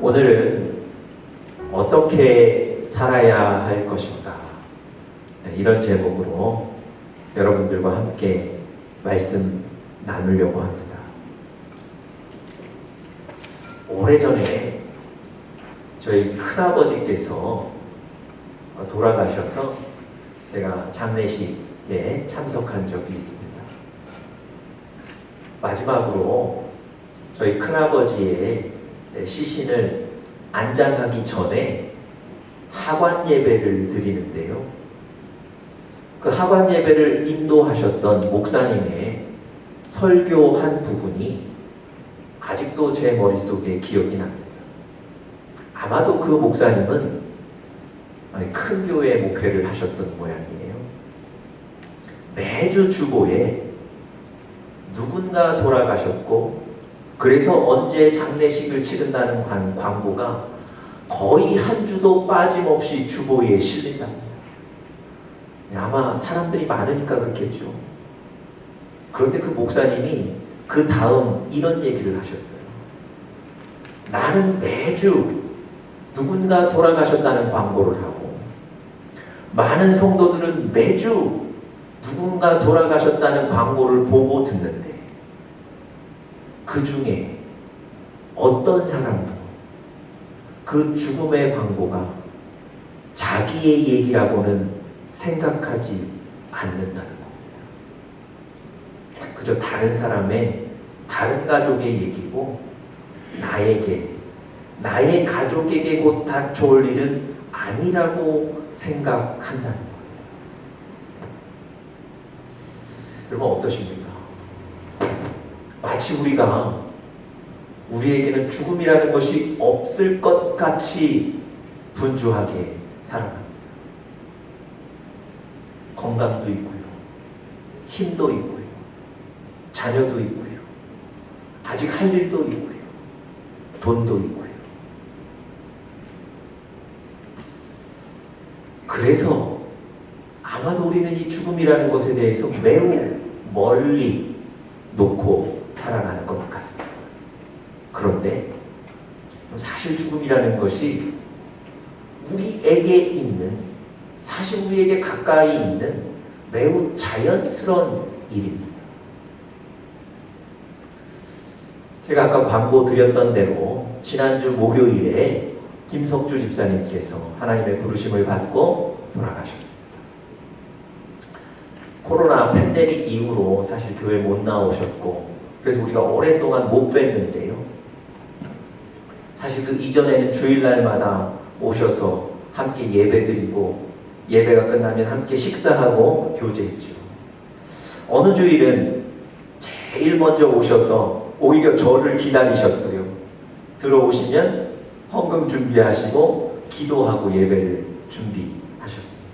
오늘은 어떻게 살아야 할 것인가, 이런 제목으로 여러분들과 함께 말씀 나누려고 합니다. 오래전에 저희 큰아버지께서 돌아가셔서 제가 장례식에 참석한 적이 있습니다. 마지막으로 저희 큰아버지의 시신을 안장하기 전에 하관 예배를 드리는데요. 그 하관 예배를 인도하셨던 목사님의 설교 한 부분이 아직도 제 머릿속에 기억이 납니다. 아마도 그 목사님은 큰 교회 목회를 하셨던 모양이에요. 매주 주보에 누군가 돌아가셨고 그래서 언제 장례식을 치른다는 광고가 거의 한 주도 빠짐없이 주보에 실린답니다. 아마 사람들이 많으니까 그렇겠죠. 그런데 그 목사님이 그 다음 이런 얘기를 하셨어요. 나는 매주 누군가 돌아가셨다는 광고를 하고 많은 성도들은 매주 누군가 돌아가셨다는 광고를 보고 듣는데 그 중에 어떤 사람도 그 죽음의 광고가 자기의 얘기라고는 생각하지 않는다는 겁니다. 그저 다른 사람의, 다른 가족의 얘기고 나의 가족에게 곧 닥쳐올 일은 아니라고 생각한다는 겁니다. 여러분 어떠십니까? 마치 우리에게는 죽음이라는 것이 없을 것 같이 분주하게 살아갑니다. 건강도 있고요, 힘도 있고요, 자녀도 있고요, 아직 할 일도 있고요, 돈도 있고요. 그래서 아마도 우리는 이 죽음이라는 것에 대해서 매우 멀리 놓고 살아가는 것 같습니다. 그런데 사실 죽음이라는 것이 우리에게 있는, 사실 우리에게 가까이 있는 매우 자연스러운 일입니다. 제가 아까 광고 드렸던 대로 지난주 목요일에 김석주 집사님께서 하나님의 부르심을 받고 돌아가셨습니다. 코로나 팬데믹 이후로 사실 교회 못 나오셨고 그래서 우리가 오랫동안 못 뵀는데요. 사실 그 이전에는 주일날마다 오셔서 함께 예배드리고 예배가 끝나면 함께 식사하고 교제했죠. 어느 주일은 제일 먼저 오셔서 오히려 저를 기다리셨고요. 들어오시면 헌금 준비하시고 기도하고 예배를 준비하셨습니다.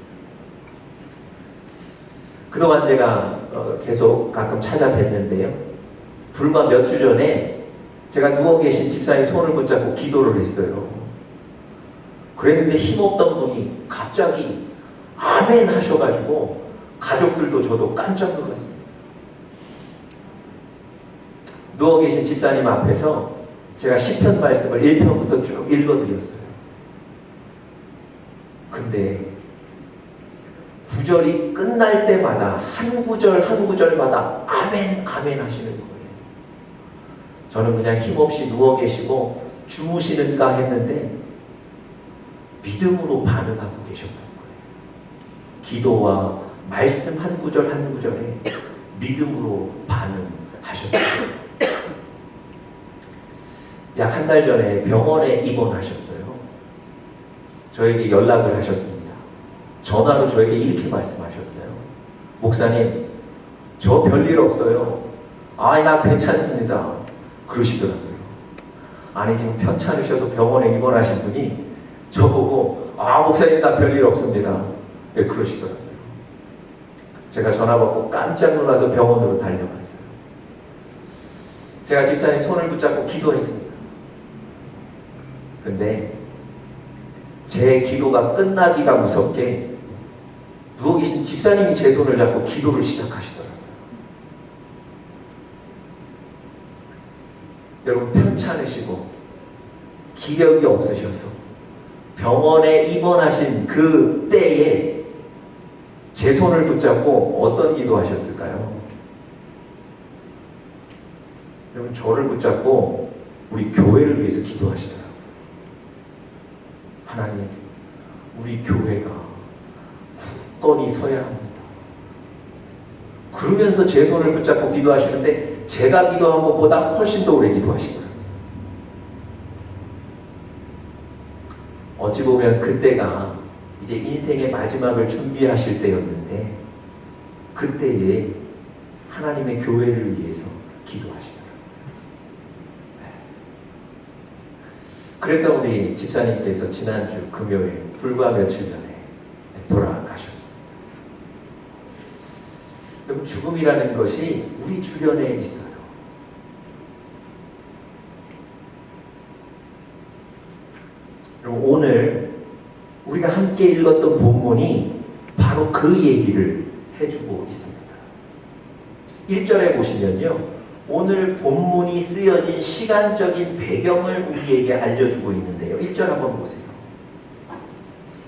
그동안 제가 계속 가끔 찾아뵀는데요. 불과 몇 주 전에 제가 누워 계신 집사님 손을 붙잡고 기도를 했어요. 그랬는데 힘없던 분이 갑자기 아멘 하셔가지고 가족들도 저도 깜짝 놀랐습니다. 누워 계신 집사님 앞에서 제가 시편 말씀을 1편부터 쭉 읽어드렸어요. 근데 구절이 끝날 때마다 한 구절 한 구절마다 아멘 아멘 하시는 거예요. 저는 그냥 힘없이 누워 계시고 주무시는가 했는데 믿음으로 반응하고 계셨던 거예요. 기도와 말씀 한 구절 한 구절에 믿음으로 반응하셨어요. 약 한 달 전에 병원에 입원하셨어요. 저에게 연락을 하셨습니다. 전화로 저에게 이렇게 말씀하셨어요. 목사님, 저 별일 없어요. 나 괜찮습니다. 그러시더라고요. 아니 지금 편찮으셔서 병원에 입원하신 분이 저보고 목사님 나 별일 없습니다. 네, 그러시더라고요. 제가 전화 받고 깜짝 놀라서 병원으로 달려갔어요. 제가 집사님 손을 붙잡고 기도했습니다. 근데 제 기도가 끝나기가 무섭게 누워 계신 집사님이 제 손을 잡고 기도를 시작하시더라고요. 여러분 편찮으시고 기력이 없으셔서 병원에 입원하신 그 때에 제 손을 붙잡고 어떤 기도하셨을까요? 여러분, 저를 붙잡고 우리 교회를 위해서 기도하시더라고요. 하나님, 우리 교회가 굳건히 서야 합니다. 그러면서 제 손을 붙잡고 기도하시는데 제가 기도한 것보다 훨씬 더 오래 기도하시더라고요. 어찌 보면 그때가 이제 인생의 마지막을 준비하실 때였는데 그때에 하나님의 교회를 위해서 기도하시더라고요. 그랬던 우리 집사님께서 지난주 금요일 불과 며칠 전에 돌아가셨습니다. 여러분, 죽음이라는 것이 우리 주변에 있어요. 여러분, 오늘 우리가 함께 읽었던 본문이 바로 그 얘기를 해주고 있습니다. 1절에 보시면요, 오늘 본문이 쓰여진 시간적인 배경을 우리에게 알려주고 있는데요. 1절 한번 보세요.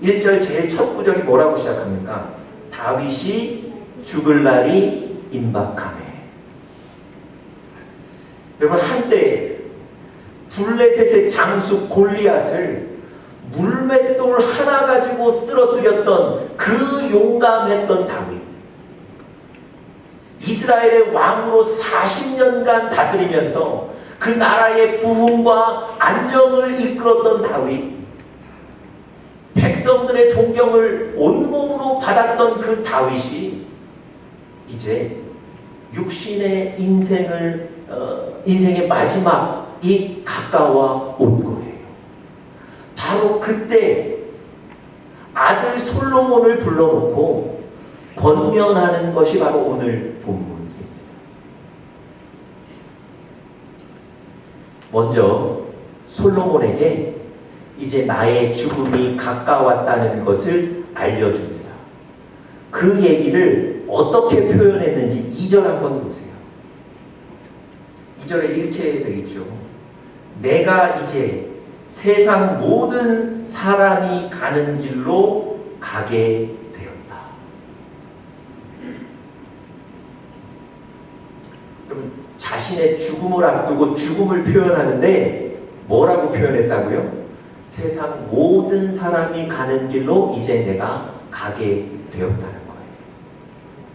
1절 제일 첫 구절이 뭐라고 시작합니까? 다윗이 죽을 날이 임박하네. 여러분, 한때 블레셋의 장수 골리앗을 물맷돌 하나 가지고 쓰러뜨렸던 그 용감했던 다윗, 이스라엘의 왕으로 40년간 다스리면서 그 나라의 부흥과 안정을 이끌었던 다윗, 백성들의 존경을 온몸으로 받았던 그 다윗이 이제 육신의 인생의 마지막이 가까워 온 거예요. 바로 그때 아들 솔로몬을 불러놓고 권면하는 것이 바로 오늘 본문입니다. 먼저 솔로몬에게 이제 나의 죽음이 가까웠다는 것을 알려줍니다. 그 얘기를 어떻게 표현했는지 2절 한번 보세요. 2절에 이렇게 되어 있죠. 내가 이제 세상 모든 사람이 가는 길로 가게 되었다. 그럼 자신의 죽음을 앞두고 죽음을 표현하는데 뭐라고 표현했다고요? 세상 모든 사람이 가는 길로 이제 내가 가게 되었다는 거예요.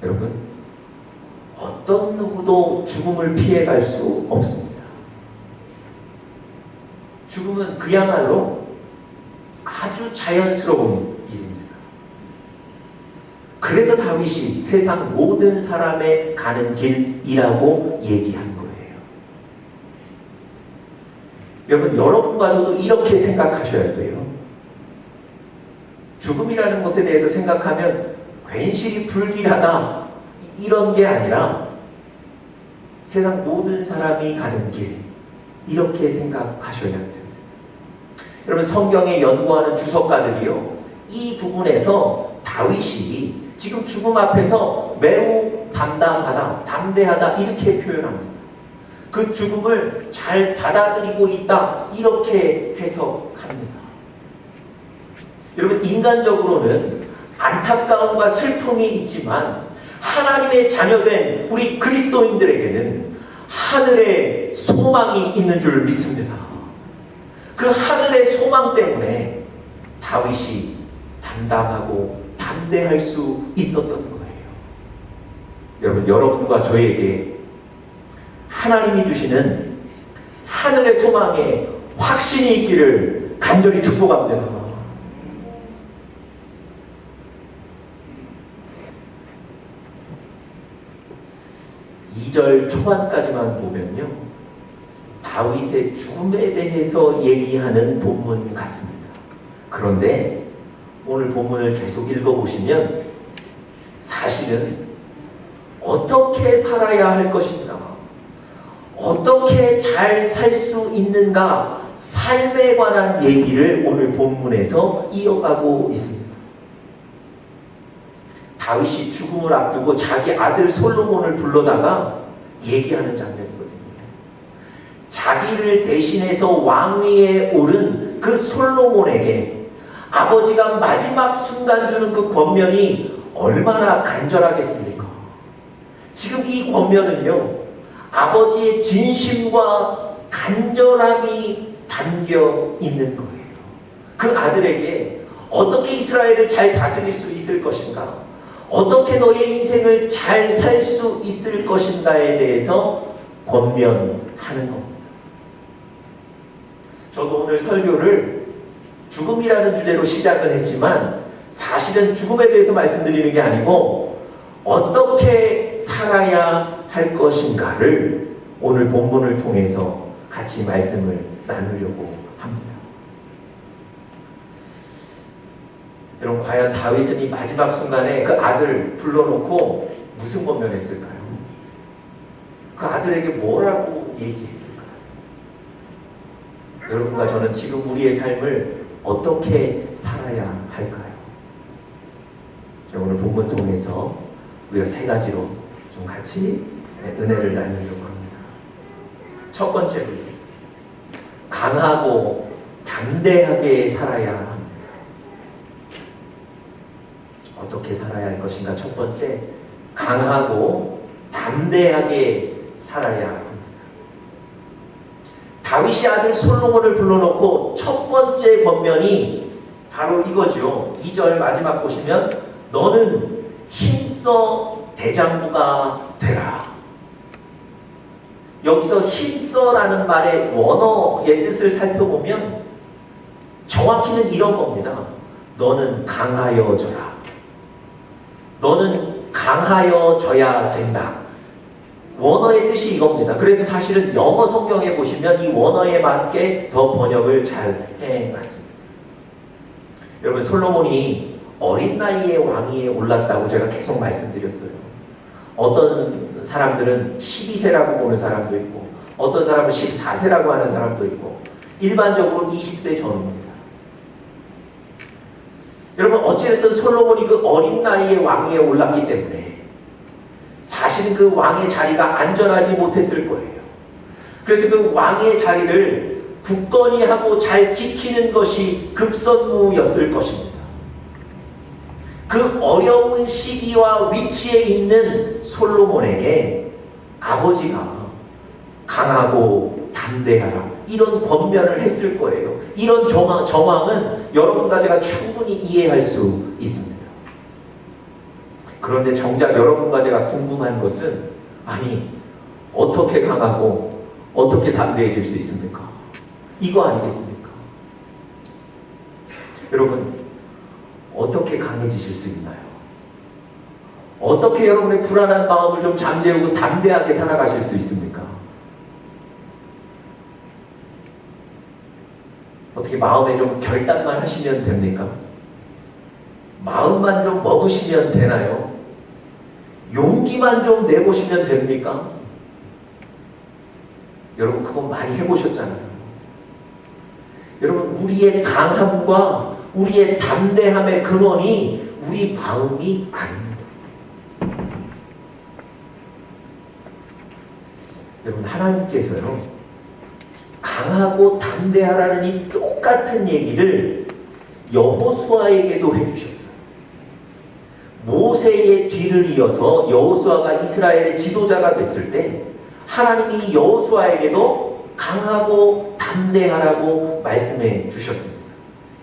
여러분, 어떤 누구도 죽음을 피해갈 수 없습니다. 죽음은 그야말로 아주 자연스러운 일입니다. 그래서 다윗이 세상 모든 사람의 가는 길이라고 얘기한 거예요. 여러분, 여러분과 저도 이렇게 생각하셔야 돼요. 죽음이라는 것에 대해서 생각하면 괜시리 불길하다 이런 게 아니라 세상 모든 사람이 가는 길, 이렇게 생각하셔야 됩니다. 여러분, 성경에 연구하는 주석가들이요, 이 부분에서 다윗이 지금 죽음 앞에서 매우 담대하다 이렇게 표현합니다. 그 죽음을 잘 받아들이고 있다 이렇게 해석합니다. 여러분, 인간적으로는 안타까움과 슬픔이 있지만 하나님의 자녀된 우리 그리스도인들에게는 하늘의 소망이 있는 줄 믿습니다. 그 하늘의 소망 때문에 다윗이 담담하고 담대할 수 있었던 거예요. 여러분, 여러분과 저에게 하나님이 주시는 하늘의 소망에 확신이 있기를 간절히 축복합니다. 2절 초반까지만 보면요, 다윗의 죽음에 대해서 얘기하는 본문 같습니다. 그런데 오늘 본문을 계속 읽어보시면 사실은 어떻게 살아야 할 것인가, 어떻게 잘 살 수 있는가, 삶에 관한 얘기를 오늘 본문에서 이어가고 있습니다. 다윗이 죽음을 앞두고 자기 아들 솔로몬을 불러다가 얘기하는 장면이거든요. 자기를 대신해서 왕위에 오른 그 솔로몬에게 아버지가 마지막 순간 주는 그 권면이 얼마나 간절하겠습니까? 지금 이 권면은요, 아버지의 진심과 간절함이 담겨 있는 거예요. 그 아들에게 어떻게 이스라엘을 잘 다스릴 수 있을 것인가? 어떻게 너의 인생을 잘 살 수 있을 것인가에 대해서 권면하는 겁니다. 저도 오늘 설교를 죽음이라는 주제로 시작을 했지만 사실은 죽음에 대해서 말씀드리는 게 아니고 어떻게 살아야 할 것인가를 오늘 본문을 통해서 같이 말씀을 나누려고 합니다. 여러분, 과연 다윗은 이 마지막 순간에 그 아들 불러놓고 무슨 권면했을까요? 그 아들에게 뭐라고 얘기했을까요? 여러분과 저는 지금 우리의 삶을 어떻게 살아야 할까요? 제가 오늘 본문 통해서 우리가 세 가지로 좀 같이 은혜를 나누려고 합니다. 첫 번째로, 강하고 담대하게 살아야 합니다. 어떻게 살아야 할 것인가? 첫 번째, 강하고 담대하게 살아야 합니다. 다윗이 아들 솔로몬을 불러놓고 첫 번째 권면이 바로 이거죠. 2절 마지막 보시면 너는 힘써 대장부가 되라. 여기서 힘써라는 말의 원어의 뜻을 살펴보면 정확히는 이런 겁니다. 너는 강하여져라. 너는 강하여져야 된다. 원어의 뜻이 이겁니다. 그래서 사실은 영어 성경에 보시면 이 원어에 맞게 더 번역을 잘 해놨습니다. 여러분, 솔로몬이 어린 나이에 왕위에 올랐다고 제가 계속 말씀드렸어요. 어떤 사람들은 12세라고 보는 사람도 있고 어떤 사람은 14세라고 하는 사람도 있고 일반적으로 20세 전후입니다. 여러분, 어찌됐든 솔로몬이 그 어린 나이에 왕위에 올랐기 때문에 사실은 그 왕의 자리가 안전하지 못했을 거예요. 그래서 그 왕의 자리를 굳건히 하고 잘 지키는 것이 급선무였을 것입니다. 그 어려운 시기와 위치에 있는 솔로몬에게 아버지가 강하고 담대하라, 이런 권면을 했을 거예요. 이런 정황은 여러분과 제가 충분히 이해할 수 있습니다. 그런데 정작 여러분과 제가 궁금한 것은, 아니, 어떻게 강하고 어떻게 담대해질 수 있습니까? 이거 아니겠습니까? 여러분, 어떻게 강해지실 수 있나요? 어떻게 여러분의 불안한 마음을 좀 잠재우고 담대하게 살아가실 수 있습니까? 어떻게 마음에 좀 결단만 하시면 됩니까? 마음만 좀 먹으시면 되나요? 용기만 좀 내보시면 됩니까? 여러분, 그거 많이 해보셨잖아요. 여러분, 우리의 강함과 우리의 담대함의 근원이 우리 마음이 아닙니다. 여러분, 하나님께서요, 강하고 담대하라는 이 똑같은 얘기를 여호수아에게도 해주셨어요. 모세의 뒤를 이어서 여호수아가 이스라엘의 지도자가 됐을 때 하나님이 여호수아에게도 강하고 담대하라고 말씀해 주셨습니다.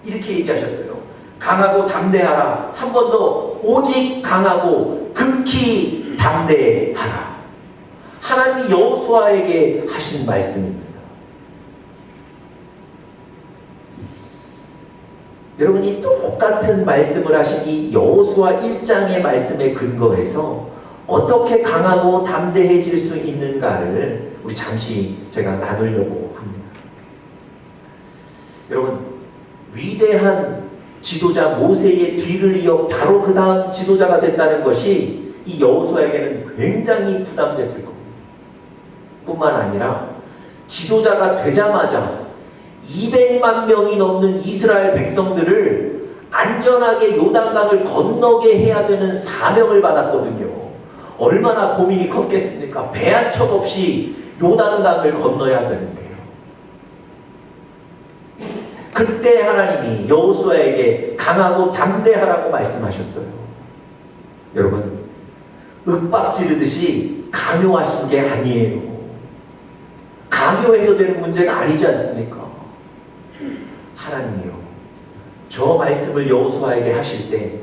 이렇게 얘기하셨어요. 강하고 담대하라. 한 번 더, 오직 강하고 극히 담대하라. 하나님이 여호수아에게 하신 말씀입니다. 여러분이 똑같은 말씀을 하신 이 여호수아 1장의 말씀에 근거해서 어떻게 강하고 담대해질 수 있는가를 우리 잠시 제가 나누려고 합니다. 여러분, 위대한 지도자 모세의 뒤를 이어 바로 그 다음 지도자가 됐다는 것이 이 여호수아에게는 굉장히 부담됐을 겁니다. 뿐만 아니라 지도자가 되자마자 200만 명이 넘는 이스라엘 백성들을 안전하게 요단강을 건너게 해야 되는 사명을 받았거든요. 얼마나 고민이 컸겠습니까? 배 한 척 없이 요단강을 건너야 되는데요. 그때 하나님이 여호수아에게 강하고 담대하라고 말씀하셨어요. 여러분, 윽박지르듯이 강요하신 게 아니에요. 강요해서 되는 문제가 아니지 않습니까? 하나님이요, 저 말씀을 여호수아에게 하실 때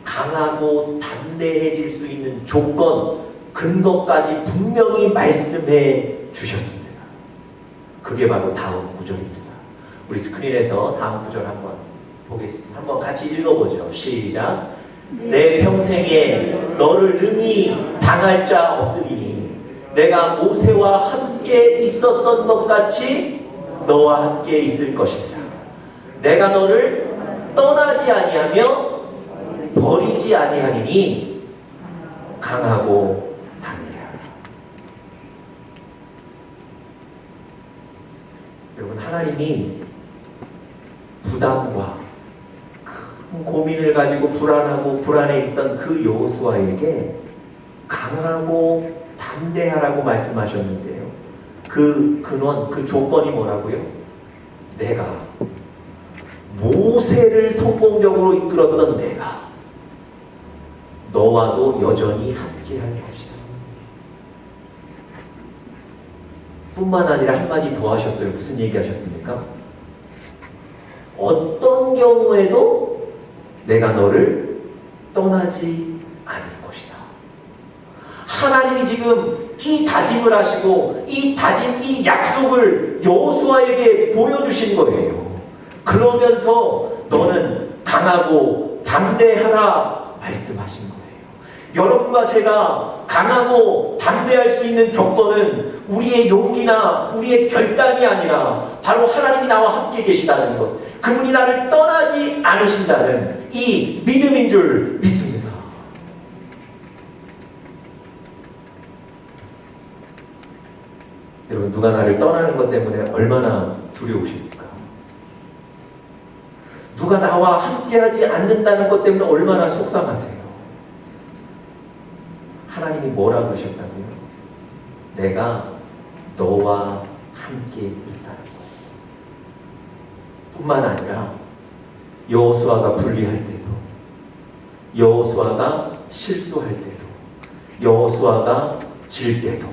강하고 담대해질 수 있는 조건, 근거까지 분명히 말씀해 주셨습니다. 그게 바로 다음 구절입니다. 우리 스크린에서 다음 구절 한번 보겠습니다. 한번 같이 읽어보죠. 시작. 내 평생에 너를 능히 당할 자 없으리니 내가 모세와 함께 있었던 것 같이 너와 함께 있을 것이다. 내가 너를 떠나지 아니하며 버리지 아니하리니 강하고 담대하라. 여러분, 하나님이 부담과 큰 고민을 가지고 불안하고 불안해 있던 그 여호수아에게 강하고 담대하라고 말씀하셨는데요. 그 근원, 그 조건이 뭐라고요? 내가 모세를 성공적으로 이끌었던 내가 너와도 여전히 함께할 것이다. 뿐만 아니라 한마디 더 하셨어요. 무슨 얘기 하셨습니까? 어떤 경우에도 내가 너를 떠나지 않을 것이다. 하나님이 지금 이 다짐을 하시고 이 다짐, 이 약속을 여호수아에게 보여주신 거예요. 그러면서 너는 강하고 담대하라 말씀하신 거예요. 여러분과 제가 강하고 담대할 수 있는 조건은 우리의 용기나 우리의 결단이 아니라 바로 하나님이 나와 함께 계시다는 것, 그분이 나를 떠나지 않으신다는 이 믿음인 줄 믿습니다. 여러분, 누가 나를 떠나는 것 때문에 얼마나 두려우십니까? 누가 나와 함께하지 않는다는 것 때문에 얼마나 속상하세요? 하나님이 뭐라고 하셨다고요? 내가 너와 함께 있다는 것. 뿐만 아니라 여호수아가 불리할 때도, 여호수아가 실수할 때도, 여호수아가 질 때도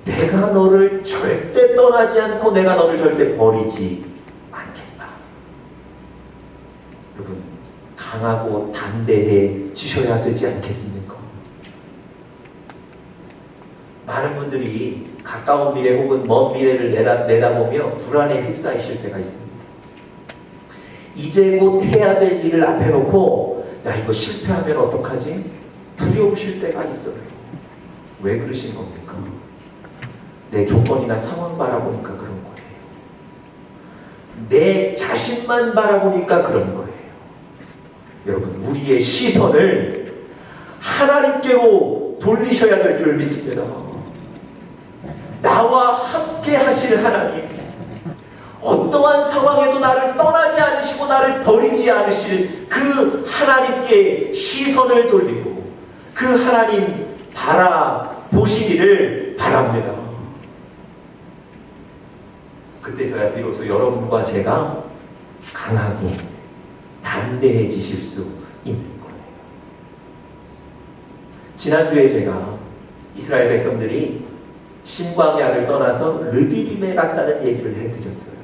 내가 너를 절대 떠나지 않고 내가 너를 절대 버리지 않겠다. 여러분, 강하고 담대해지셔야 되지 않겠습니까? 많은 분들이 가까운 미래 혹은 먼 미래를 내다보며 불안에 휩싸이실 때가 있습니다. 이제 곧 해야 될 일을 앞에 놓고 야, 이거 실패하면 어떡하지? 두려우실 때가 있어요. 왜 그러신 겁니까? 내 조건이나 상황 바라보니까 그런 거예요. 내 자신만 바라보니까 그런 거예요. 여러분, 우리의 시선을 하나님께로 돌리셔야 될 줄 믿습니다. 나와 함께 하실 하나님, 어떠한 상황에도 나를 떠나지 않으시고 나를 버리지 않으실 그 하나님께 시선을 돌리고 그 하나님 바라보시기를 바랍니다. 그때서야 비로소 여러분과 제가 강하고 담대해지실 수 있는 거예요. 지난주에 제가 이스라엘 백성들이 신광야를 떠나서 르비딤에 갔다는 얘기를 해드렸어요.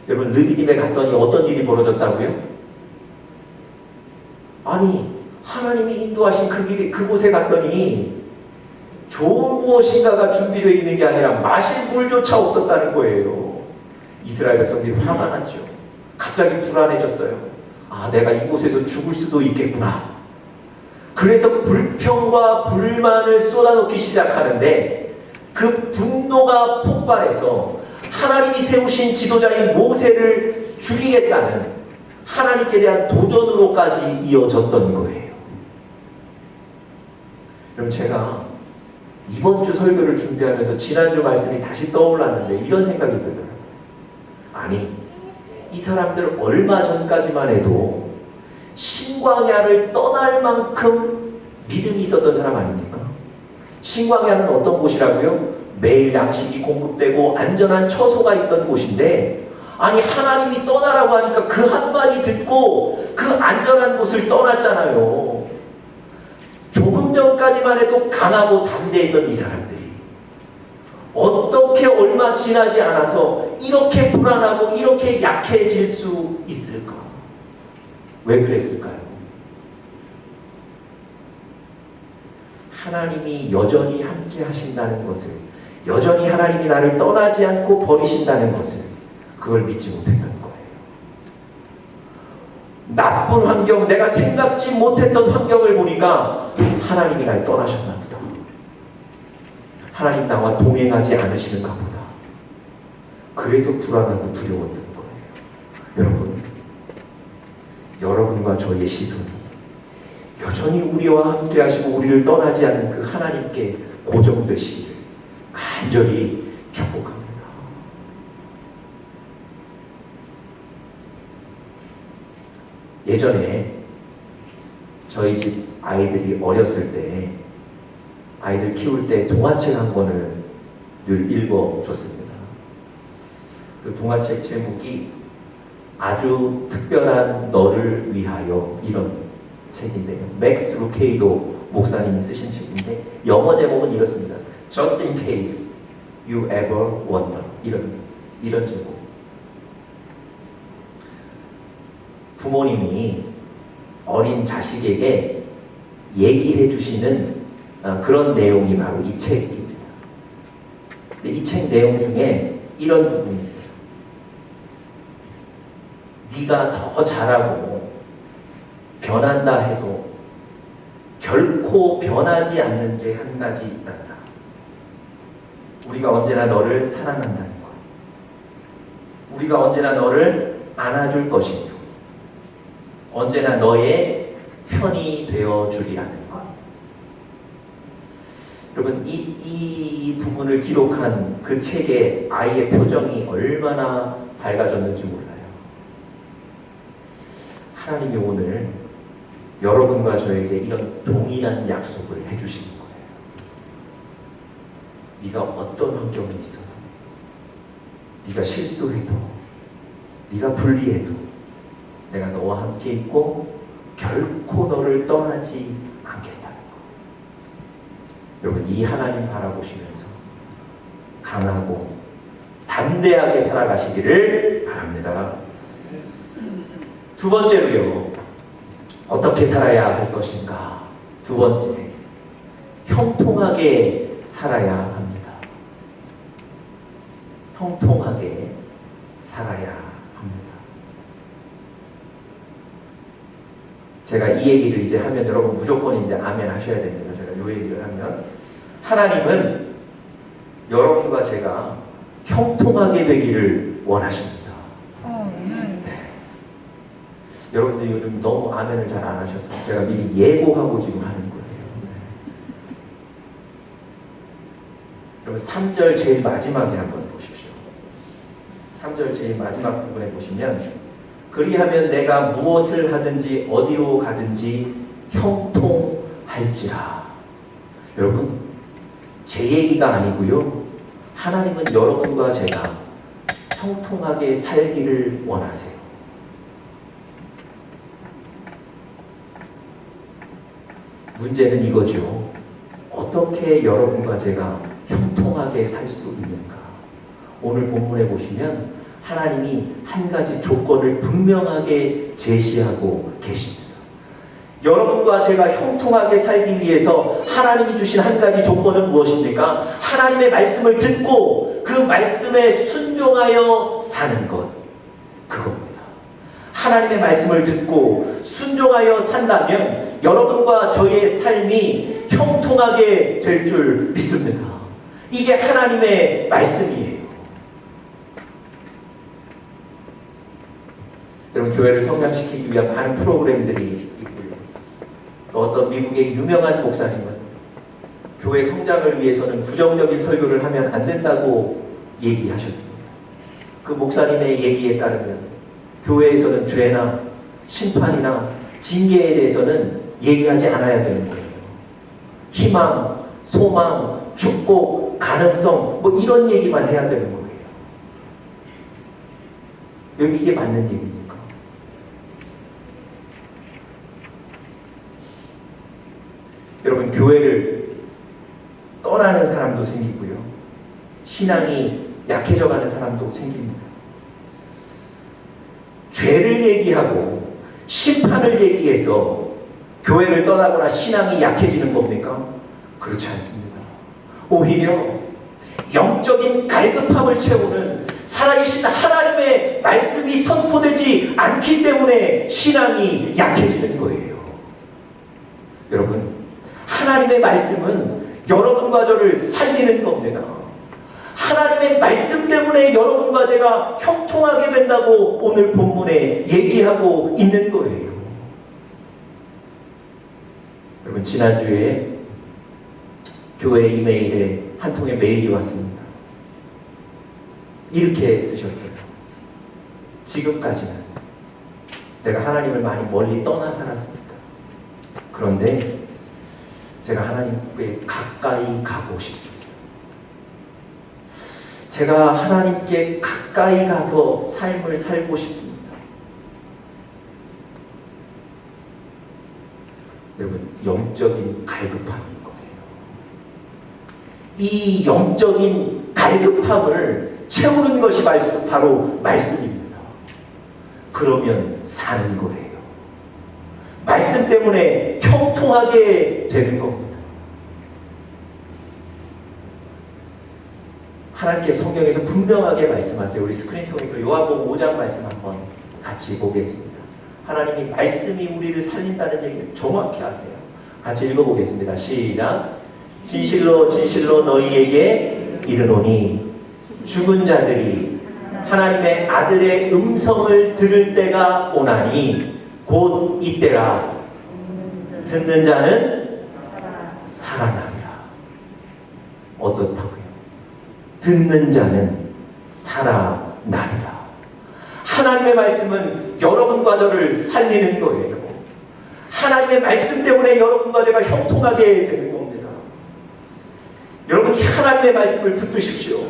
여러분, 르비딤에 갔더니 어떤 일이 벌어졌다고요? 아니, 하나님이 인도하신 그곳에 갔더니 좋은 무엇인가가 준비되어 있는 게 아니라 마실 물조차 없었다는 거예요. 이스라엘 백성들이 화가 났죠. 갑자기 불안해졌어요. 아, 내가 이곳에서 죽을 수도 있겠구나. 그래서 불평과 불만을 쏟아놓기 시작하는데 그 분노가 폭발해서 하나님이 세우신 지도자인 모세를 죽이겠다는 하나님께 대한 도전으로까지 이어졌던 거예요. 그럼 제가 이번 주 설교를 준비하면서 지난주 말씀이 다시 떠올랐는데 이런 생각이 들더라고요. 아니, 이 사람들 얼마 전까지만 해도 신광야를 떠날 만큼 믿음이 있었던 사람 아닙니까? 신광야는 어떤 곳이라고요? 매일 양식이 공급되고 안전한 처소가 있던 곳인데, 아니 하나님이 떠나라고 하니까 그 한마디 듣고 그 안전한 곳을 떠났잖아요. 조금 전까지만 해도 강하고 담대했던 이 사람들이 어떻게 얼마 지나지 않아서 이렇게 불안하고 이렇게 약해질 수 있을까? 왜 그랬을까요? 하나님이 여전히 함께 하신다는 것을, 여전히 하나님이 나를 떠나지 않고 버리신다는 것을, 그걸 믿지 못했던 거예요. 나쁜 환경, 내가 생각지 못했던 환경을 보니까 하나님이 날 떠나셨나 보다. 하나님 나와 동행하지 않으시는가 보다. 그래서 불안하고 두려웠던 거예요. 여러분과 저의 시선이 여전히 우리와 함께 하시고 우리를 떠나지 않는 그 하나님께 고정되시기를 간절히 축복합니다. 예전에 저희 집 아이들이 어렸을 때, 아이들 키울 때 동화책 한 권을 늘 읽어줬습니다. 그 동화책 제목이 아주 특별한 너를 위하여, 이런 책인데요. 맥스 루케이도 목사님이 쓰신 책인데, 영어 제목은 이렇습니다. Just in case you ever wonder. 이런 제목. 부모님이 어린 자식에게 얘기해 주시는 그런 내용이 바로 이 책입니다. 근데 이 책 내용 중에 이런 부분이 있어요. 네가 더 잘하고 변한다 해도 결코 변하지 않는 게 한 가지 있단다. 우리가 언제나 너를 사랑한다는 것. 우리가 언제나 너를 안아줄 것이며 언제나 너의 편이 되어주리라는 것. 여러분, 이 부분을 기록한 그 책의 아이의 표정이 얼마나 밝아졌는지 몰라요. 하나님이 오늘 여러분과 저에게 이런 동일한 약속을 해주시는 거예요. 네가 어떤 환경에 있어도, 네가 실수해도, 네가 불리해도 내가 너와 함께 있고 결코 너를 떠나지 않겠다는 것. 여러분, 이 하나님 바라보시면서 강하고 담대하게 살아가시기를 바랍니다. 두 번째로요, 어떻게 살아야 할 것인가? 두 번째, 형통하게 살아야 합니다. 형통하게 살아야 합니다. 제가 이 얘기를 이제 하면 여러분 무조건 이제 아멘 하셔야 됩니다. 제가 이 얘기를 하면, 하나님은 여러분과 제가 형통하게 되기를 원하십니다. 여러분들 요즘 너무 아멘을 잘 안 하셔서 제가 미리 예고하고 지금 하는 거예요. 여러분 3절 제일 마지막에 한번 보십시오. 3절 제일 마지막 부분에 보시면, 그리하면 내가 무엇을 하든지 어디로 가든지 형통할지라. 여러분, 제 얘기가 아니고요, 하나님은 여러분과 제가 형통하게 살기를 원하세요. 문제는 이거죠. 어떻게 여러분과 제가 형통하게 살 수 있는가? 오늘 본문에 보시면 하나님이 한 가지 조건을 분명하게 제시하고 계십니다. 여러분과 제가 형통하게 살기 위해서 하나님이 주신 한 가지 조건은 무엇입니까? 하나님의 말씀을 듣고 그 말씀에 순종하여 사는 것. 그겁니다. 하나님의 말씀을 듣고 순종하여 산다면 여러분과 저의 삶이 형통하게 될 줄 믿습니다. 이게 하나님의 말씀이에요. 여러분, 교회를 성장시키기 위한 많은 프로그램들이 있고요. 또 어떤 미국의 유명한 목사님은 교회 성장을 위해서는 부정적인 설교를 하면 안 된다고 얘기하셨습니다. 그 목사님의 얘기에 따르면 교회에서는 죄나 심판이나 징계에 대해서는 얘기하지 않아야 되는 거예요. 희망, 소망, 축복, 가능성, 뭐 이런 얘기만 해야 되는 거예요. 여러분, 이게 맞는 얘기입니까? 여러분, 교회를 떠나는 사람도 생기고요. 신앙이 약해져가는 사람도 생깁니다. 죄를 얘기하고 심판을 얘기해서 교회를 떠나거나 신앙이 약해지는 겁니까? 그렇지 않습니다. 오히려 영적인 갈급함을 채우는 살아계신 하나님의 말씀이 선포되지 않기 때문에 신앙이 약해지는 거예요. 여러분, 하나님의 말씀은 여러분과 저를 살리는 겁니다. 하나님의 말씀 때문에 여러분과 제가 형통하게 된다고 오늘 본문에 얘기하고 있는 거예요. 여러분, 지난주에 교회 이메일에 한 통의 메일이 왔습니다. 이렇게 쓰셨어요. 지금까지는 내가 하나님을 많이 멀리 떠나 살았습니다. 그런데 제가 하나님께 가까이 가고 싶습니다. 제가 하나님께 가까이 가서 삶을 살고 싶습니다. 여러분, 영적인 갈급함인 거예요. 이 영적인 갈급함을 채우는 것이 바로 말씀입니다. 그러면 사는 거예요. 말씀 때문에 형통하게 되는 겁니다. 하나님께서 성경에서 분명하게 말씀하세요. 우리 스크린 통해서 요한복음 5장 말씀 한번 같이 보겠습니다. 하나님이 말씀이 우리를 살린다는 얘기를 정확히 하세요. 같이 읽어보겠습니다. 시작. 진실로 진실로 너희에게 이르노니 죽은 자들이 하나님의 아들의 음성을 들을 때가 오나니 곧 이때라. 듣는 자는 살아나리라. 어떻다고요? 듣는 자는 살아나리라. 하나님의 말씀은 여러분과 저를 살리는 거예요. 하나님의 말씀 때문에 여러분과 제가 형통하게 되는 겁니다. 여러분, 이 하나님의 말씀을 붙드십시오.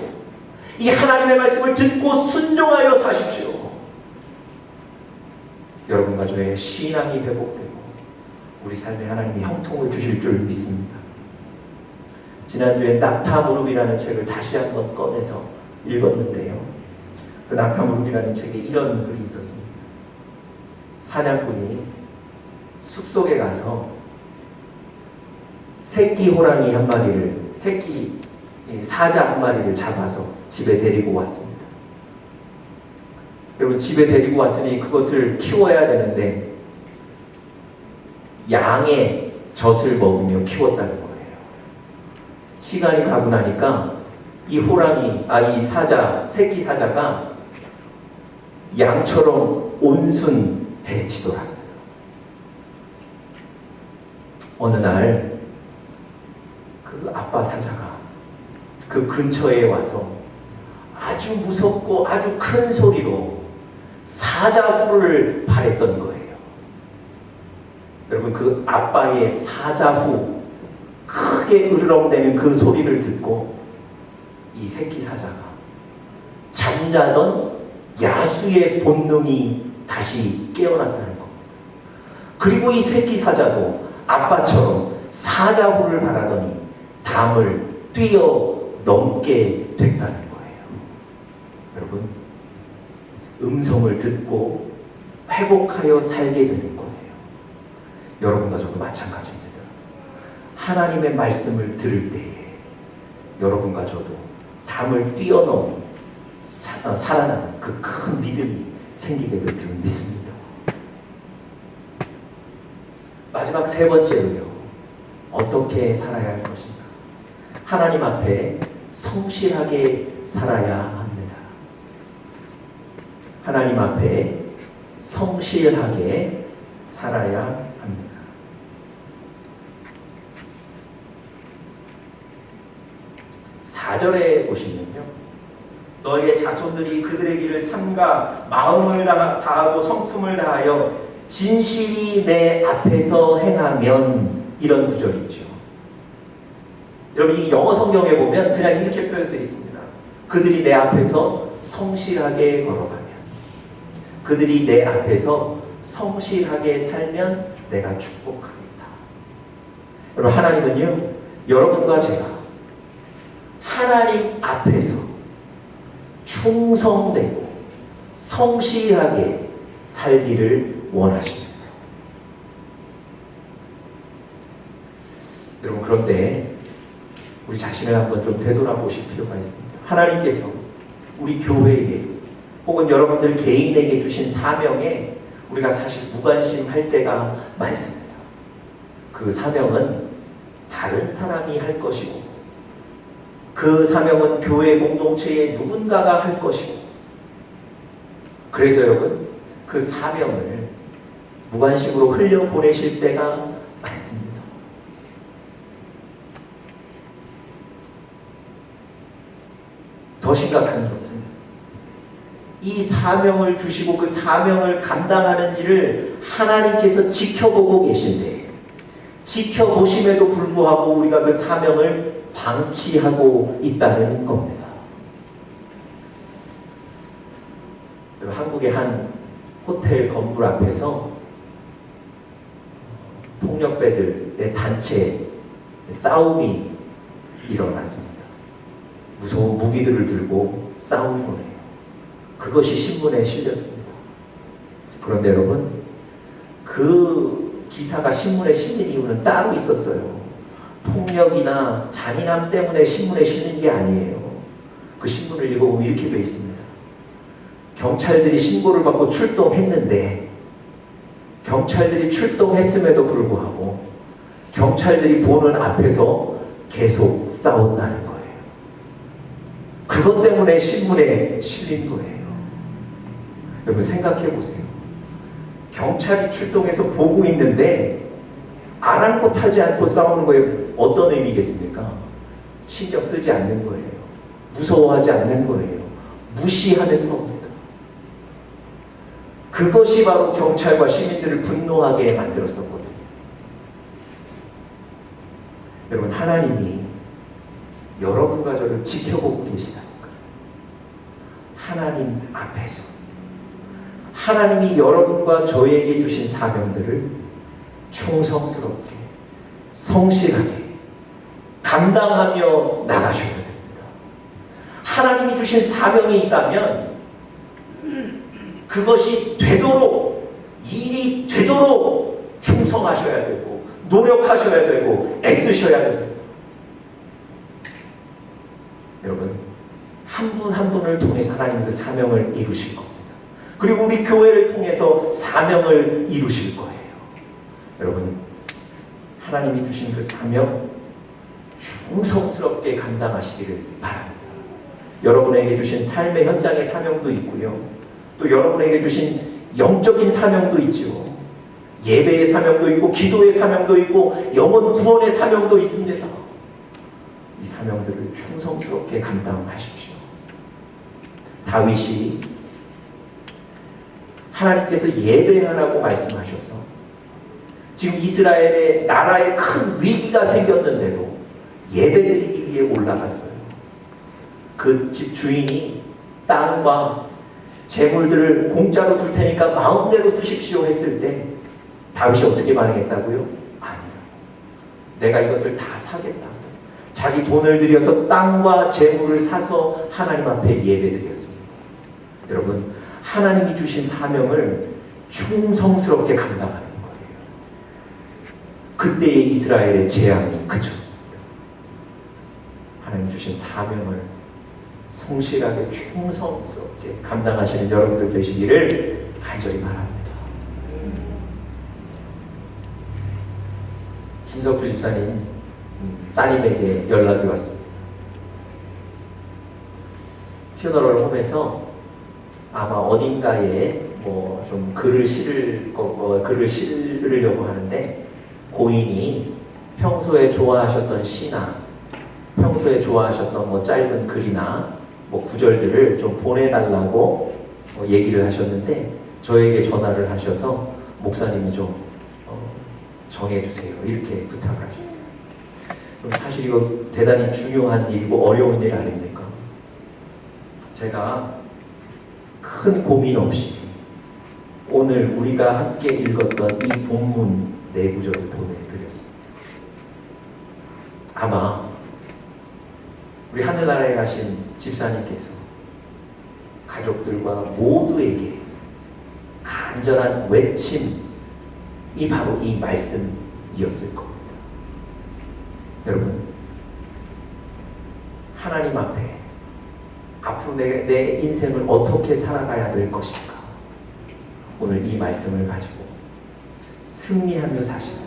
이 하나님의 말씀을 듣고 순종하여 사십시오. 여러분과 저의 신앙이 회복되고 우리 삶에 하나님이 형통을 주실 줄 믿습니다. 지난주에 낙타무릎이라는 책을 다시 한번 꺼내서 읽었는데요. 그 낙타무릎이라는 책에 이런 글이 있었습니다. 사냥꾼이 숲속에 가서 새끼 호랑이 한 마리를, 새끼 사자 한 마리를 잡아서 집에 데리고 왔습니다. 여러분, 집에 데리고 왔으니 그것을 키워야 되는데 양의 젖을 먹으며 키웠다는 거예요. 시간이 가고 나니까 이 호랑이, 이 사자, 새끼 사자가 양처럼 온순해지더랍니다. 어느 날 그 아빠 사자가 그 근처에 와서 아주 무섭고 아주 큰 소리로 사자후를 발했던 거예요. 여러분, 그 아빠의 사자후, 크게 으르렁대는 그 소리를 듣고 이 새끼 사자가 잠자던 야수의 본능이 다시 깨어났다는 겁니다. 그리고 이 새끼 사자도 아빠처럼 사자후를 바라더니 담을 뛰어넘게 됐다는 거예요. 여러분, 음성을 듣고 회복하여 살게 되는 거예요. 여러분과 저도 마찬가지입니다. 하나님의 말씀을 들을 때에 여러분과 저도 담을 뛰어넘어 살아나는 그 큰 믿음이 생기게 될 줄 믿습니다. 마지막 세 번째로요. 어떻게 살아야 할 것인가? 하나님 앞에 성실하게 살아야 합니다. 하나님 앞에 성실하게 살아야 합니다. 4절에 보시면요. 너희의 자손들이 그들의 길을 삼가 마음을 다하고 성품을 다하여 진실이 내 앞에서 행하면, 이런 구절이 있죠. 여러분 이 영어 성경에 보면 그냥 이렇게 표현되어 있습니다. 그들이 내 앞에서 성실하게 걸어가면, 그들이 내 앞에서 성실하게 살면 내가 축복하겠다. 여러분 하나님은요, 여러분과 제가 하나님 앞에서 충성되고 성실하게 살기를 원하십니다. 여러분 그런데 우리 자신을 한번 좀 되돌아보실 필요가 있습니다. 하나님께서 우리 교회에 혹은 여러분들 개인에게 주신 사명에 우리가 사실 무관심할 때가 많습니다. 그 사명은 다른 사람이 할 것이고, 그 사명은 교회 공동체의 누군가가 할 것이고, 그래서 여러분 그 사명을 무관심으로 흘려보내실 때가 많습니다. 더 심각한 것은 이 사명을 주시고 그 사명을 감당하는지를 하나님께서 지켜보고 계신데, 지켜보심에도 불구하고 우리가 그 사명을 방치하고 있다는 겁니다. 한국의 한 호텔 건물 앞에서 폭력배들의 단체 싸움이 일어났습니다. 무서운 무기들을 들고 싸우는 거예요. 그것이 신문에 실렸습니다. 그런데 여러분, 그 기사가 신문에 실린 이유는 따로 있었어요. 폭력이나 잔인함 때문에 신문에 실린 게 아니에요. 그 신문을 읽어보면 이렇게 되어 있습니다. 경찰들이 신고를 받고 출동했는데, 경찰들이 출동했음에도 불구하고 경찰들이 보는 앞에서 계속 싸웠다는 거예요. 그것 때문에 신문에 실린 거예요. 여러분 생각해 보세요. 경찰이 출동해서 보고 있는데 아랑곳하지 않고 싸우는 거에 어떤 의미겠습니까? 신경 쓰지 않는 거예요. 무서워하지 않는 거예요. 무시하는 겁니다. 그것이 바로 경찰과 시민들을 분노하게 만들었었거든요. 여러분 하나님이 여러분과 저를 지켜보고 계시다니까. 하나님 앞에서 하나님이 여러분과 저에게 주신 사명들을 충성스럽게 성실하게 감당하며 나가셔야 됩니다. 하나님이 주신 사명이 있다면 그것이 되도록, 일이 되도록 충성하셔야 되고 노력하셔야 되고 애쓰셔야 됩니다. 여러분 한 분 한 분을 통해서 하나님 그 사명을 이루실 겁니다. 그리고 우리 교회를 통해서 사명을 이루실 거예요. 여러분 하나님이 주신 그 사명 충성스럽게 감당하시기를 바랍니다. 여러분에게 주신 삶의 현장의 사명도 있고요. 또 여러분에게 주신 영적인 사명도 있죠. 예배의 사명도 있고 기도의 사명도 있고 영혼 구원의 사명도 있습니다. 이 사명들을 충성스럽게 감당하십시오. 다윗이 하나님께서 예배하라고 말씀하셔서 지금 이스라엘의 나라에 큰 위기가 생겼는데도 예배드리기 위해 올라갔어요. 그 집 주인이 땅과 재물들을 공짜로 줄 테니까 마음대로 쓰십시오 했을 때 다윗이 어떻게 반응했다고요? 아니요. 내가 이것을 다 사겠다. 자기 돈을 들여서 땅과 재물을 사서 하나님 앞에 예배드렸습니다. 여러분 하나님이 주신 사명을 충성스럽게 감당하는 거예요. 그때의 이스라엘의 재앙이 그쳤습니다. 하나님 주신 사명을 성실하게 충성스럽게 감당하시는 여러분들 되시기를 간절히 바랍니다. 김석주 집사님 따님에게 연락이 왔습니다. 퓨너럴 홈에서 아마 어딘가에 뭐 좀 글을 실으려고 하는데 고인이 평소에 좋아하셨던 시나 평소에 좋아하셨던 뭐 짧은 글이나 뭐 구절들을 좀 보내달라고 얘기를 하셨는데 저에게 전화를 하셔서 목사님이 좀 정해주세요 이렇게 부탁을 하셨어요. 그럼 사실 이거 대단히 중요한 일이고 어려운 일 아닙니까? 제가 큰 고민 없이 오늘 우리가 함께 읽었던 이 본문 네 구절을 보내드렸습니다. 아마 우리 하늘나라에 가신 집사님께서 가족들과 모두에게 간절한 외침이 바로 이 말씀이었을 겁니다. 여러분, 하나님 앞에 앞으로 내 인생을 어떻게 살아가야 될 것인가, 오늘 이 말씀을 가지고 승리하며 사시는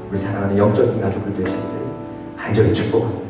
우리 사랑하는 영적인 가족들 되시기를 간절히 축복합니다.